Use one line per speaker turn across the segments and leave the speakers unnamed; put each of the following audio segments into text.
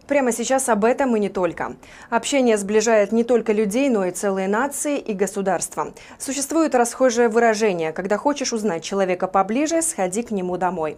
Прямо сейчас об этом и не только. Общение сближает не только людей, но и целые нации и государства. Существует расхожее выражение: когда хочешь узнать человека поближе, сходи к нему домой.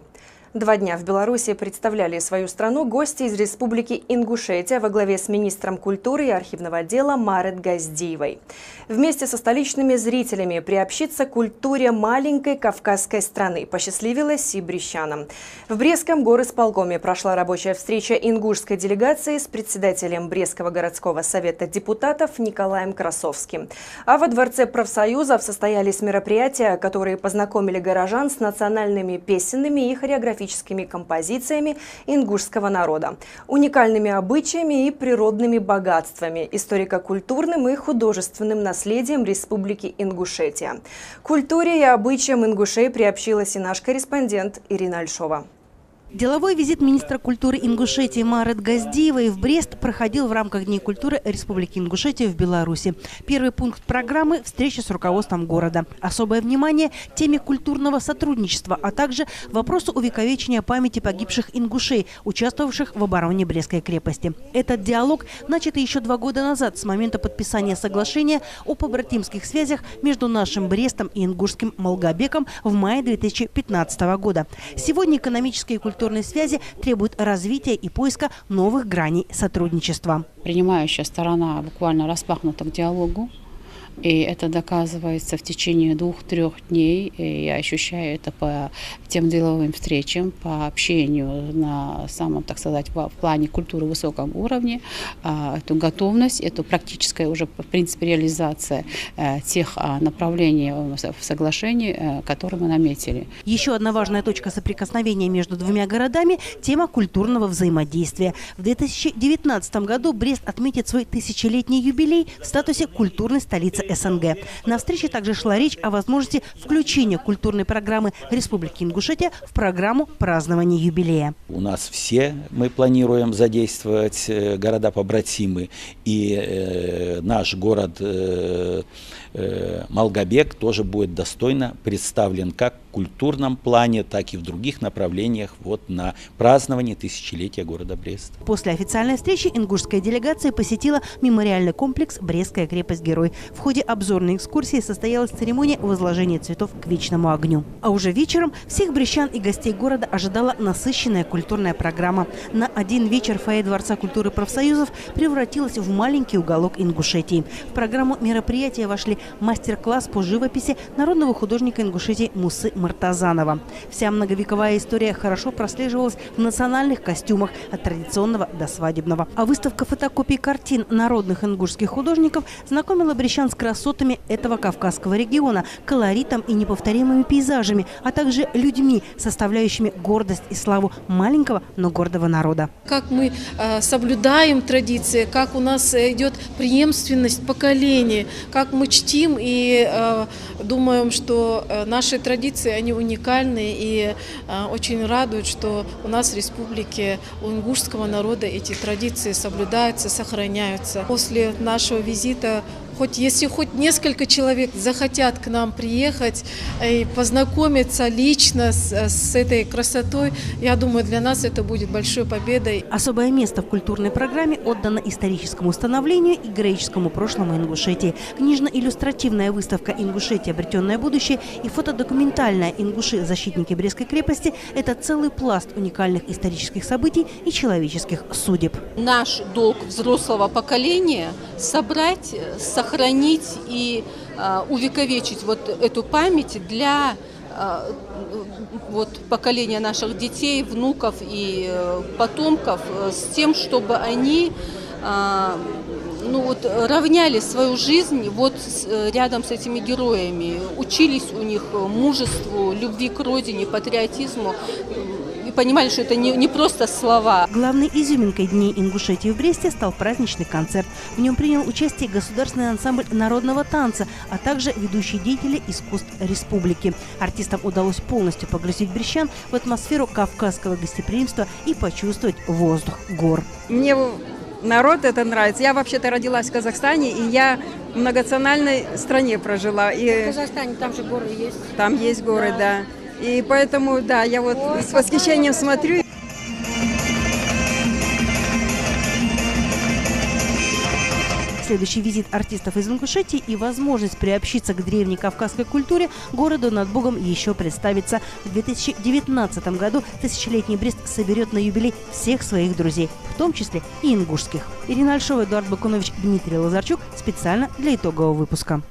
2 дня в Беларуси представляли свою страну гости из Республики Ингушетия во главе с министром культуры и архивного отдела Марет Газдиевой. Вместе со столичными зрителями приобщиться к культуре маленькой кавказской страны посчастливилось и брестчанам. В Брестском горисполкоме прошла рабочая встреча ингушской делегации с председателем Брестского городского совета депутатов Николаем Красовским. А во Дворце профсоюзов состоялись мероприятия, которые познакомили горожан с национальными песенными и хореографическими композициями ингушского народа, уникальными обычаями и природными богатствами, историко-культурным и художественным наследием Республики Ингушетия. К культуре и обычаям ингушей приобщилась и наш корреспондент Ирина Альшова.
Деловой визит министра культуры Ингушетии Марет Газдиевой в Брест проходил в рамках Дней культуры Республики Ингушетия в Беларуси. Первый пункт программы – встреча с руководством города. Особое внимание – теме культурного сотрудничества, а также вопросу увековечения памяти погибших ингушей, участвовавших в обороне Брестской крепости. Этот диалог начат еще 2 года назад, с момента подписания соглашения о побратимских связях между нашим Брестом и ингушским Малгобеком в мае 2015 года. Сегодня экономические и культурные связи требуют развития и поиска новых граней сотрудничества.
Принимающая сторона буквально распахнута к диалогу. И это доказывается в течение 2-3 дней. И я ощущаю это по тем деловым встречам, по общению на самом, так сказать, в плане культуры высоком уровне. Эту готовность, эту практическая уже, в принципе, реализация тех направлений в соглашении, которые мы наметили.
Еще одна важная точка соприкосновения между 2 городами – тема культурного взаимодействия. В 2019 году Брест отметит свой 1000-летний юбилей в статусе культурной столицы СНГ. На встрече также шла речь о возможности включения культурной программы Республики Ингушетия в программу празднования юбилея.
У нас все мы планируем задействовать города-побратимы, и наш город Малгобек тоже будет достойно представлен как в культурном плане, так и в других направлениях на празднование 1000-летия города Брест.
После официальной встречи ингушская делегация посетила мемориальный комплекс «Брестская крепость-герой». В ходе обзорной экскурсии состоялась церемония возложения цветов к вечному огню. А уже вечером всех брестчан и гостей города ожидала насыщенная культурная программа. На один вечер фойе Дворца культуры профсоюзов превратилась в маленький уголок Ингушетии. В программу мероприятия вошли мастер-класс по живописи народного художника Ингушетии Мусы Мартазанова. Вся многовековая история хорошо прослеживалась в национальных костюмах от традиционного до свадебного. А выставка фотокопий картин народных ингушских художников знакомила брестчан с красотами этого кавказского региона, колоритом и неповторимыми пейзажами, а также людьми, составляющими гордость и славу маленького, но гордого народа.
Как мы соблюдаем традиции, как у нас идет преемственность поколений, как мы чтим и думаем, что наши традиции, они уникальны и очень радуют, что у нас в республике, у ингушского народа эти традиции соблюдаются, сохраняются. После нашего визита, если хоть несколько человек захотят к нам приехать и познакомиться лично с этой красотой, я думаю, для нас это будет большой победой.
Особое место в культурной программе отдано историческому становлению и героическому прошлому Ингушетии. Книжно-иллюстративная выставка «Ингушетия. Обретенное будущее» и фотодокументальная «Ингуши. Защитники Брестской крепости» – это целый пласт уникальных исторических событий и человеческих судеб.
Наш долг взрослого поколения – собрать, сохранить и увековечить эту память для поколения наших детей, внуков и потомков, с тем, чтобы они равняли свою жизнь рядом с этими героями, учились у них мужеству, любви к родине, патриотизму. И понимали, что это не просто слова.
Главной изюминкой Дней Ингушетии в Бресте стал праздничный концерт. В нем принял участие государственный ансамбль народного танца, а также ведущие деятели искусств республики. Артистам удалось полностью погрузить брестчан в атмосферу кавказского гостеприимства и почувствовать воздух гор.
Мне народ это нравится. Я вообще-то родилась в Казахстане, и я в многонациональной стране прожила.
В Казахстане там же горы есть.
Там есть горы, да. И поэтому, да, я с восхищением смотрю.
Следующий визит артистов из Ингушетии и возможность приобщиться к древней кавказской культуре городу над Бугом еще представится. В 2019 году тысячелетний Брест соберет на юбилей всех своих друзей, в том числе и ингушских. Ирина Альшова, Эдуард Бакунович, Дмитрий Лазарчук. Специально для итогового выпуска.